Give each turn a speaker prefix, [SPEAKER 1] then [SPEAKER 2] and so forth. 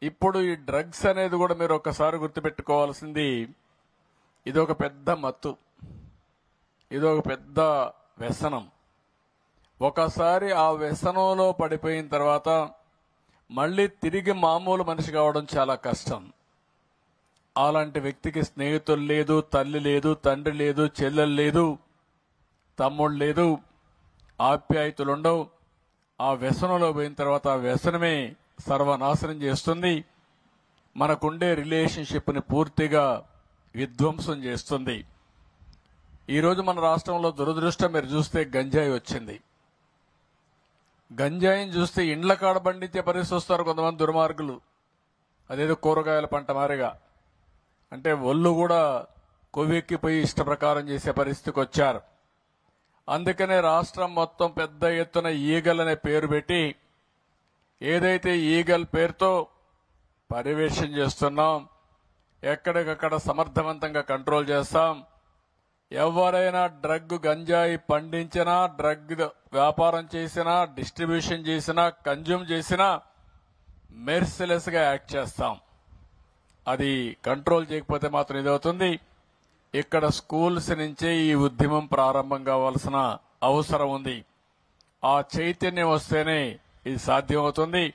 [SPEAKER 1] ఇప్పుడు ఈ డ్రగ్స్ అనేది కూడా మీరు ఒక్కసారి గుర్తుపెట్టుకోవాల్సింది, ఇదొక పెద్ద మత్తు, ఇదొక పెద్ద వ్యసనం. ఒకసారి ఆ వ్యసనంలో పడిపోయిన తర్వాత మళ్ళీ తిరిగి మామూలు మనిషి కావడం చాలా కష్టం. అలాంటి వ్యక్తికి స్నేహితులు లేదు, తల్లి లేదు, తండ్రి లేదు, చెల్లెలు లేదు, తమ్ముడు లేదు, ఆప్యాయతలుండవు. ఆ వ్యసనంలో పోయిన తర్వాత ఆ వ్యసనమే సర్వనాశనం చేస్తుంది. మనకుండే రిలేషన్షిప్ని పూర్తిగా విధ్వంసం చేస్తుంది. ఈరోజు మన రాష్ట్రంలో దురదృష్టం మీరు చూస్తే గంజాయి వచ్చింది. గంజాయిని చూస్తే ఇండ్ల కాడ పండించే పరిస్థితి వస్తారు కొంతమంది దుర్మార్గులు. అదేదో కూరగాయల పంట మారిగా, అంటే ఒళ్ళు కూడా కొవ్వెక్కిపోయి ఇష్ట ప్రకారం చేసే పరిస్థితికి వచ్చారు. అందుకనే రాష్ట్రం మొత్తం పెద్ద ఎత్తున ఈగల్ అనే పేరు పెట్టి, ఏదైతే ఈగల్ పేరుతో పర్యవేక్షణ చేస్తున్నాం, ఎక్కడికక్కడ సమర్థవంతంగా కంట్రోల్ చేస్తాం. ఎవరైనా డ్రగ్ గంజాయి పండించినా, డ్రగ్ వ్యాపారం చేసినా, డిస్ట్రిబ్యూషన్ చేసినా, కన్జ్యూమ్ చేసినా మెర్సిలెస్ గా యాక్ట్ చేస్తాం. అది కంట్రోల్ చేయకపోతే మాత్రం ఇదవుతుంది. ఇక్కడ స్కూల్స్ నుంచే ఈ ఉద్యమం ప్రారంభం కావాల్సిన అవసరం ఉంది. ఆ చైతన్యం వస్తేనే ఇది సాధ్యమవుతుంది.